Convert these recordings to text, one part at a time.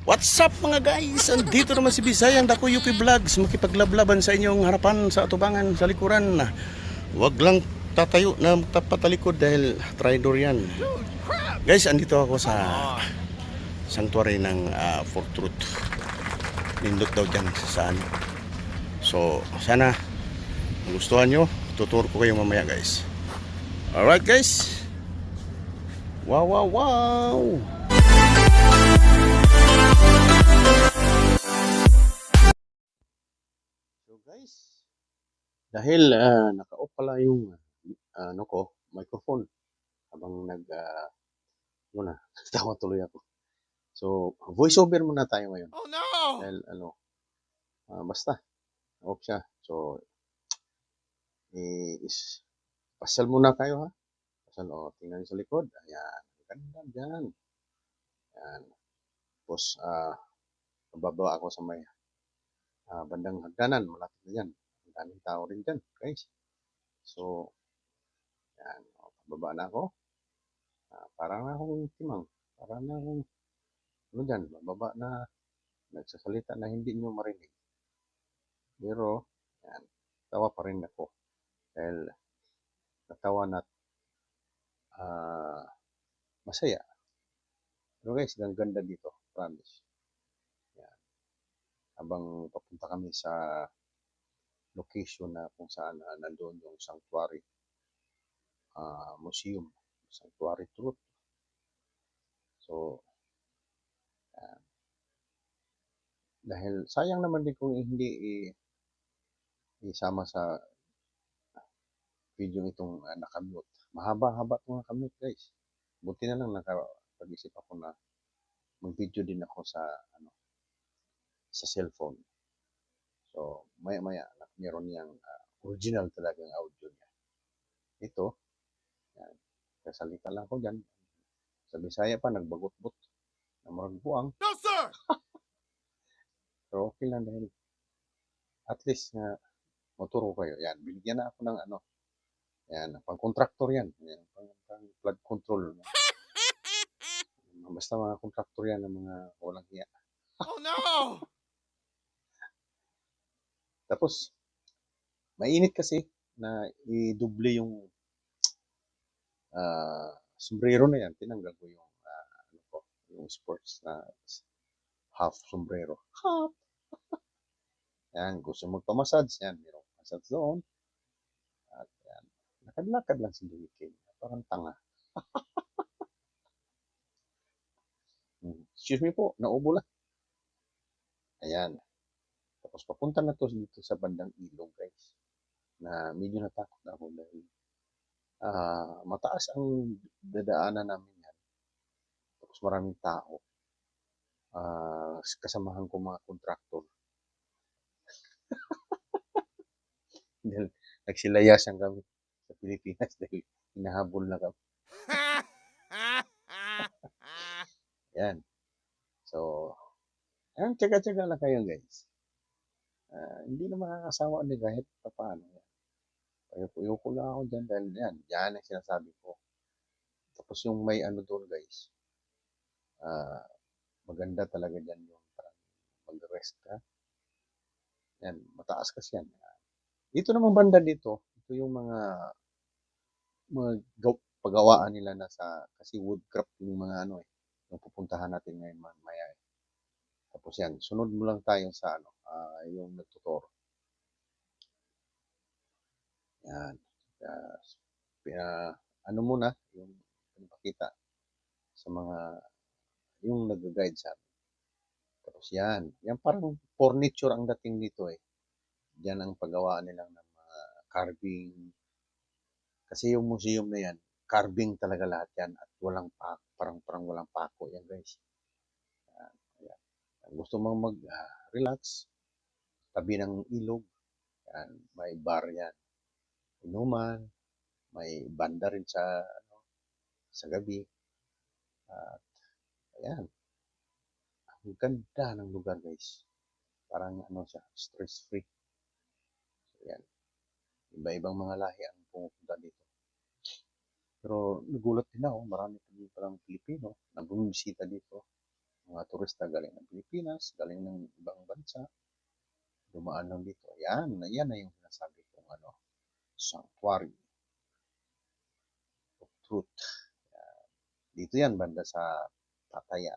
What's up mga guys? Andito naman si Bisayang Dako UP Vlogs, makipaglablaban sa inyong harapan sa atubangan sa likuran. Huwag lang tatayo na magtapatalikod dahil traitor yan. Guys, andito ako sa sanctuary ng Fort Truth. Nindot daw dyan sa ano. So, sana gustuhan nyo. Tuturo ko kayo mamaya guys. Alright guys. Wow, wow, wow. So guys, dahil naka-off pala yung ano ko, microphone habang muna, tawa tuloy ako. So, voice over muna tayo ngayon. Oh no! Dahil basta, off siya. So, pasyal muna kayo ha. Pasyal, tingnan sa likod. Ayan, ganda dyan. Ayan. Tapos, bababa ako sa may bandang hagdanan. Malapit na dyan. Ang daming tao rin dyan, guys. So, ayan, bababa na ako. Parang akong timang. Parang akong, ano dyan, bababa na, nagsasalita na hindi nyo marinig. Pero, yan, tawa pa rin ako. Dahil, natawa na masaya. Pero guys, ang ganda dito, promise. Yan. Habang papunta kami sa location na kung saan nandoon yung sanctuary, museum, Sanctuary Truth. So, yan. Dahil sayang naman din kung hindi isama sa video itong nakamute. Mahaba-haba itong nakamute guys. Buti na lang nakapag-isip ako na mag-video din ako sa cellphone. So, maya-maya meron niyang original talagang audio niya. Ito, yan, kasalita lang ko dyan. Sa Bisaya pa, nagbagot-bot na marag buang. No, sir! Pero okay lang dahil at least maturo kayo. Yan, binigyan na ako ng yan, pang-contractor yan. Yan pang-flood control. Basta mga contractor yan ng mga walang hiya. Oh no! Tapos, mainit kasi na i-double yung sombrero na yan. Tinanggal ko yung yung sports na half sombrero. Half. Yan, gusto magpamassage. Yan, mayroong massage doon. At yan, lakad-lakad lang si Louie King. Parang tanga. Excuse me po, naubo lang. Ayan. Tapos papunta na to dito sa bandang ilog, guys. Na medyo natakot na ako dahil mataas ang dadaanan namin yan. Tapos maraming tao. Kasamahan ko mga kontraktor. Dahil nagsilayasan kami sa Pilipinas dahil hinahabol na kami. Yan. So, ayan, tsaga-tsaga lang kayo guys. Hindi na makakasawa din kahit paano. Ayoko lang ako dyan dahil yan ang sinasabi ko. Tapos yung may doon guys, maganda talaga dyan yung parang mag-rest ka. Yan, mataas kasi yan. Dito naman banda dito, ito yung mga pagawaan nila na kasi woodcraft yung mga yung pupuntahan natin ngayon maya. Tapos yan, sunod mo lang tayo sa yung nagtuturo. Yan. Muna, yung pinapakita sa mga, yung nag-guide sa amin. Tapos yan parang furniture ang dating dito eh. Diyan ang paggawaan nila ng mga carving. Kasi yung museum na yan, carving talaga lahat yan at walang parang walang pako yan guys. Yan. Gusto mong mag-relax, tabi ng ilog, yan, may bar yan. Inuman, may banda rin sa gabi. At ayan, ang ganda ng lugar guys. Parang siya, stress-free. So, yan. Iba-ibang mga lahi ang pumupunta dito. Pero nagulat din ako, marami pa din parang Pilipino na bumibisita dito. Mga turista galing ng Pilipinas, galing ng ibang bansa, dumaan lang dito. Yan na yung sinasabi kong sanctuary of truth. Dito yan, banda sa Pattaya,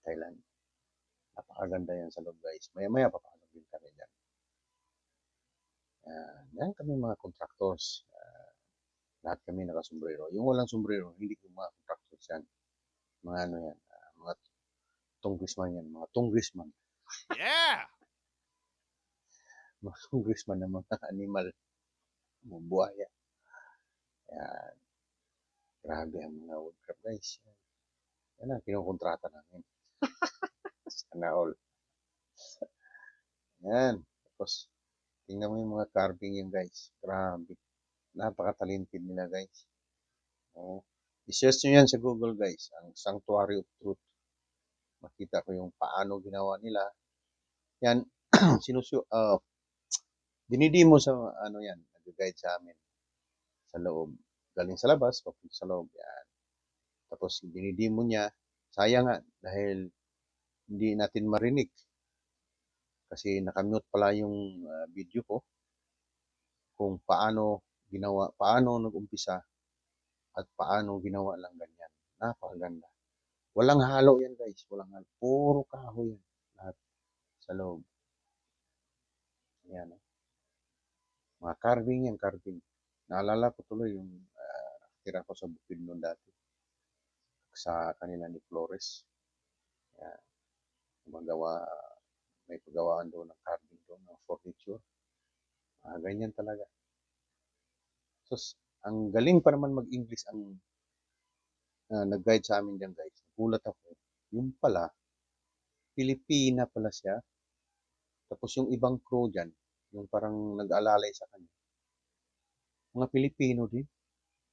Thailand. Napakaganda yan sa loob, guys. Maya-maya, papasok din kami dyan. Yan kami mga contractors. Lahat kami nakasombrero. Yung walang sombrero, hindi ko mga contractors yan. Mga ano yan, mga tunggisman yan, mga tunggisman. Yeah! Mga tunggisman ng mga animal, mga buhaya. Yan. Grabe ang mga woodcraft, guys. Yan ang kinukontrata namin. Sana all. Yan. Tapos, tingnan mo yung mga carving yan, guys. Grabe. Napaka-talented nila, guys. Oh. I-search nyo yan sa Google, guys. Ang Sanctuary of Truth. Makita ko yung paano ginawa nila. Yan. Dinidimo sa yan. Nag-guide sa amin. Sa loob. Galing sa labas, papunta sa loob. Yan. Tapos, dinidimo niya. Sayang nga. Dahil hindi natin marinig. Kasi nakamute pala yung video ko. Kung paano nag-umpisa at paano ginawa lang ganyan. Napakaganda. Walang halo yan, guys. Walang halo. Puro kahoy yan. Lahat sa loob. Yan. Mga carving yan, carving. Naalala ko tuloy yung tira ko sa bukid noon dati. Sa kanila ni Flores. Yan. May paggawaan doon ng carving doon, ng furniture. Ganyan talaga. So, ang galing pa naman mag-English ang nag-guide sa amin dyan, guys. Nagulat ako. Yung pala, Pilipina pala siya. Tapos yung ibang crew dyan, yung parang nag-alalay sa kanya. Mga Pilipino din.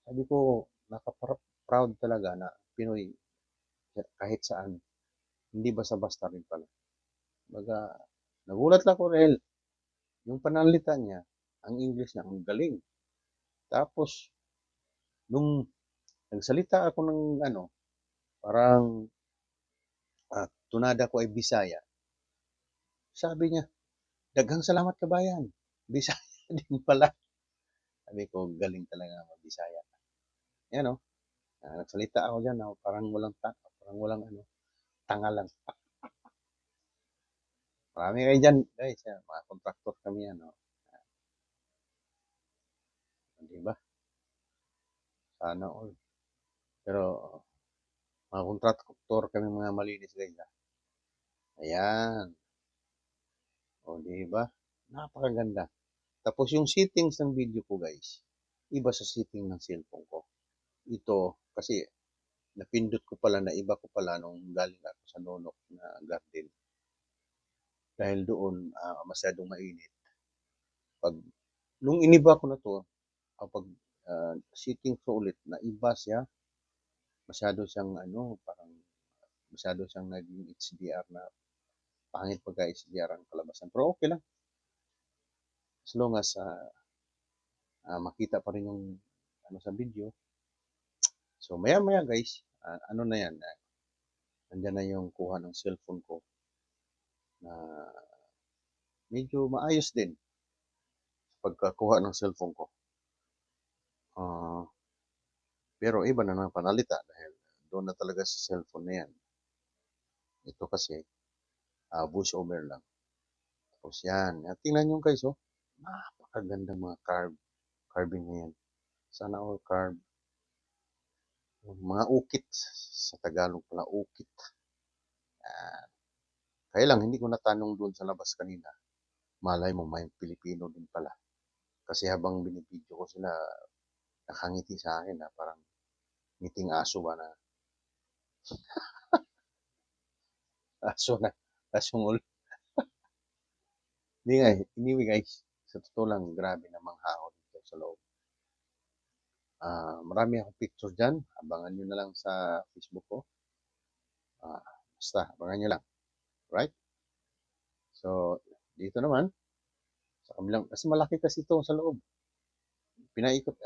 Sabi ko, naka-proud talaga na Pinoy kahit saan. Hindi basta-basta rin pala. Baga, nagulat lang ko rin. Yung pananalita niya, ang English niya, ang galing. Tapos, nung nagsalita ako ng parang tunada ko ay Bisaya. Sabi niya, daghang salamat kabayan. Bisaya din pala. Sabi ko, galing talaga mag-Bisaya. Yan nagsalita ako dyan, parang walang tanga lang. Marami kayo dyan, guys. Mga contractor kami yan. Di ba? Sana all. Pero, mga contractor kami mga malinis, guys. Ayan. O, di ba? Napakaganda. Tapos yung settings ng video ko, guys, iba sa setting ng cellphone ko. Ito, kasi napindot ko pala na iba ko pala nung galing ako sa Nonok na garden. Dahil doon, masyadong mainit. Nung iniba ko na to, pag setting ko ulit, na iba siya, masyado siyang parang masyado siyang naging HDR na pangit pagka HDR ang kalabasan. Pero okay lang. As long as makita pa rin yung sa video. So maya-maya guys, na yan, nandiyan na yung kuha ng cellphone ko na medyo maayos din pagkakuha ng cellphone ko. Pero iba na ng panalita dahil doon na talaga sa cellphone na yan. Ito kasi, voice over lang. Tapos yan. Tingnan nyo guys, napakagandang mga carving na yan. Sana all carve. Mga ukit. Sa Tagalog pala, ukit. Kaya lang, hindi ko natanong doon sa labas kanina. Malay mo, may Pilipino din pala. Kasi habang binibidyo ko sila, nakangiti sa akin na parang ngiting aso ba na. Aso na. Asong ulo. Hindi nga, anyway guys, sa totoo lang, grabe namang hahon dito sa loob. Marami akong picture dyan. Abangan nyo na lang sa Facebook ko. Basta, abangan nyo lang. Right? So, dito naman, sa kabilang, kasi malaki kasi ito sa loob. Pinaikot,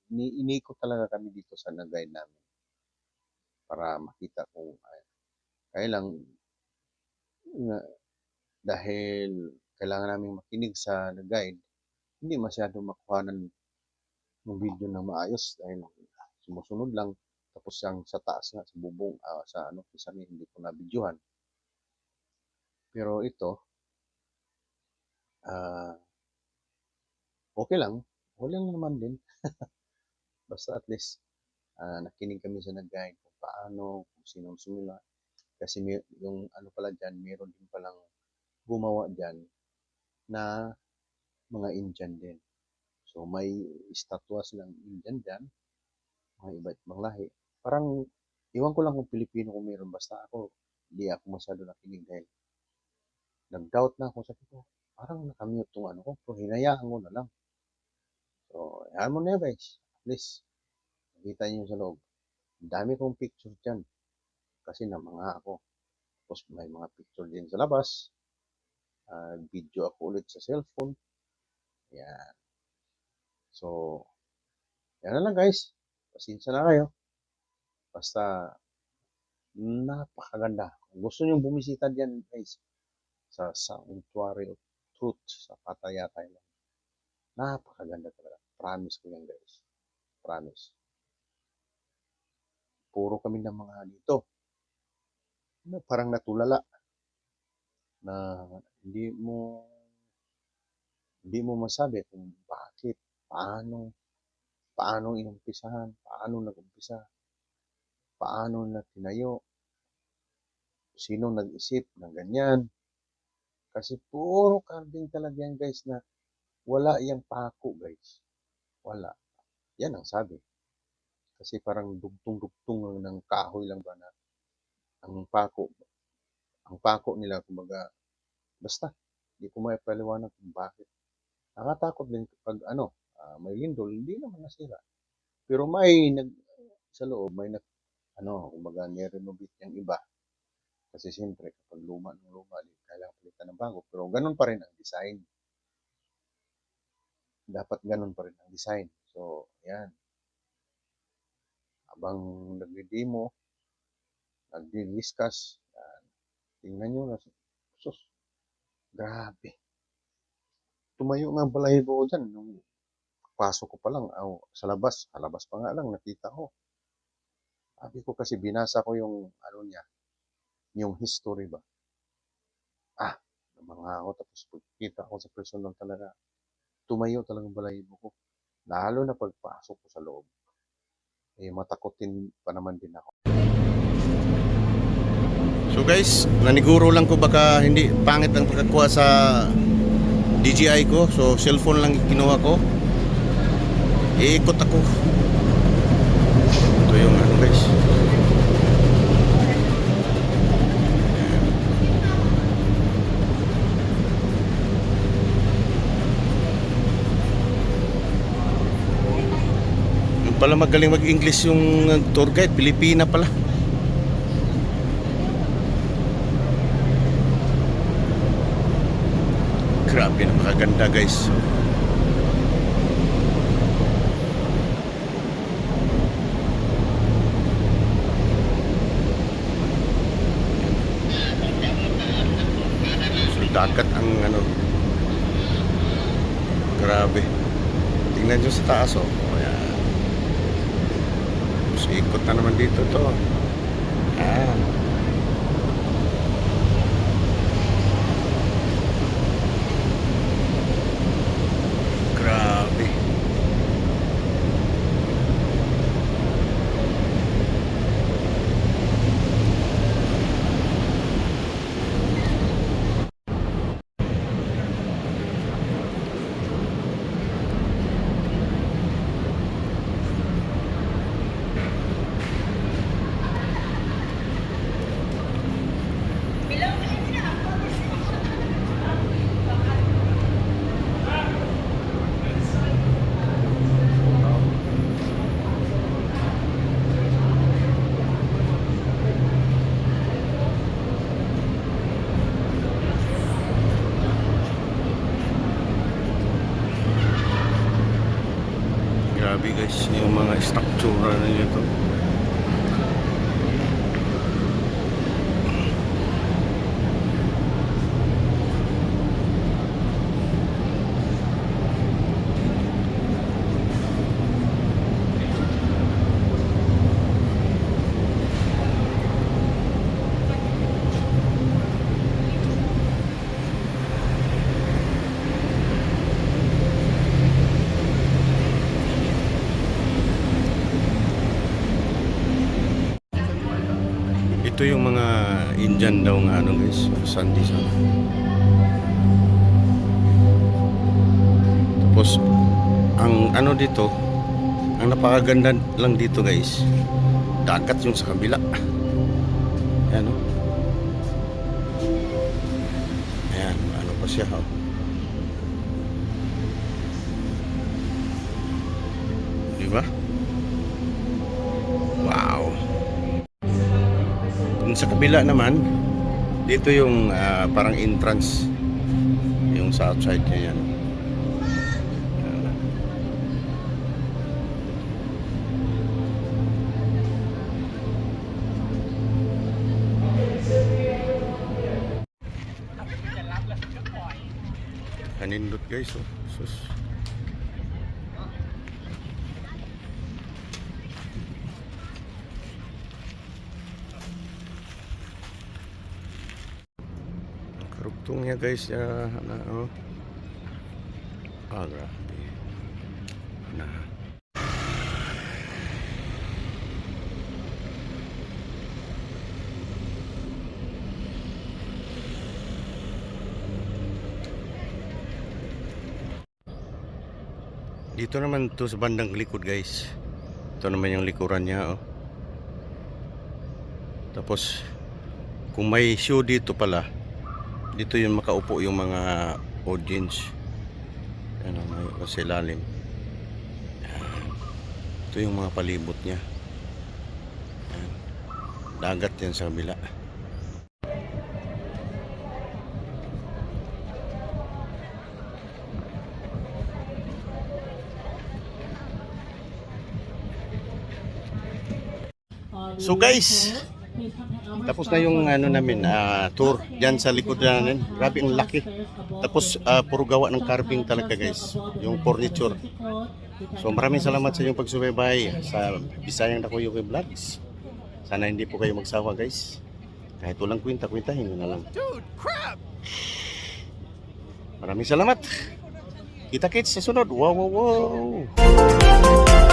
iniikot talaga kami dito sa nag-guide namin. Para makita kung, kaya lang, nga, dahil kailangan naming makinig sa guide, hindi masyado makuhanan ng video na maayos dahil sumusunod lang tapos yung sa taas nga sa bubong sa ano isa hindi ko na videohan. Pero ito ah okay lang. Okay lang naman din. Basta at least nakinig kami sa nag-guide kung paano, kung sino sumula. Kasi yung ano pala dyan, meron din palang gumawa dyan na mga Indian din. So may estatwa silang Indian dyan, mga iba't ibang lahi. Parang, iwan ko lang kung Pilipino kung meron. Basta ako, hindi ako masyado nakinig dahil nag-doubt na ako sa ko. Parang nakamute tong ano ko. So hinayaan ko na lang. So, hayaan mo na yun guys. At least, nakita niyo sa loob. Ang dami kong picture dyan. Kasi na mga ako. Tapos may mga picture din sa labas. Video ako ulit sa cellphone. Yan. So, yan na lang guys. Pasensya na kayo. Basta, napakaganda. Kung gusto nyo bumisita dyan guys, sa Sanctuary of Truth sa Pattaya, Thailand. Napakaganda talaga. Promise ko yan guys. Promise. Puro kami ng mga dito. Parang natulala na hindi mo masabi kung bakit, paano inumpisahan, paano nag-umpisa, paano na tinayo, sino nag-isip ng ganyan. Kasi puro carving talaga yan guys na wala yung pako guys. Wala. Yan ang sabi. Kasi parang dugtong-dugtong ng kahoy lang ba na ang pako nila kumbaga basta hindi ko may paliwanag kung bakit. Nakatakot din kapag may lindol, hindi naman nasira. Pero may sa loob may kumbaga ni-renovate yung iba. Kasi siyempre kapag luma kailangan palitan ng bago. Pero ganun pa rin ang design. Dapat ganun pa rin ang design. So, yan. Habang nagdi-demo, nagdi-discuss, tingnan nyo na. Sus, grabe. Tumayo nga ang balahibo ko dyan. Nung pasok ko pa lang, sa labas pa nga lang, nakita ko. Sabi ko kasi binasa ko yung, niya, yung history ba. Mga ako, tapos pagkita ko sa personal talaga, tumayo talagang balahibo ko. Lalo na pagpasok ko sa loob. Matakotin pa naman din ako. So guys, naniguro lang ko baka hindi pangit ang pagkakuha sa DJI ko. So cellphone lang kinuha ko. Iikot ako. Ito yung guys. Yung pala magaling mag-English yung tour guide, Pilipina pala. Grabe, napakaganda guys. So, dagat ang grabe. Tingnan nyo sa taas ayan. So, ikot na naman dito to. Grabe guys, yung mga structure na nito. mga Indian daw nga ano guys, Sunday sana. Tapos ang ano dito, ang napakaganda lang dito guys, dagat yung sa kabila. Ayan o. Ayan, ano pa siya oh. Diba? Wow. Dun sa kabila naman, dito yung parang entrance, yung sa outside niya yan. Kanindot guys oh. Sus. Karugtong niya guys oh. Grabe. Na. Dito naman to sa bandang likod guys. Ito naman yung likuran niya oh. Tapos kung may show dito pala, dito yung makaupo yung mga audience. Ano, may sa ilalim. Ito yung mga palibot niya. Ayan. Dagat yan sa kabila. So guys, tapos na yung ano namin tour diyan sa likod namin. Grabe ang laki. Tapos puro gawa ng carving talaga guys, yung furniture. So maraming salamat sa inyong pagsubaybay sa Bisayang Dakoyoke Vlogs. Sana hindi po kayo magsawa guys. Kahit walang kwenta-kwentahin nyo na lang. Dude, crap! Maraming salamat. Kita-kits sa sunod. Wow, wow, wow!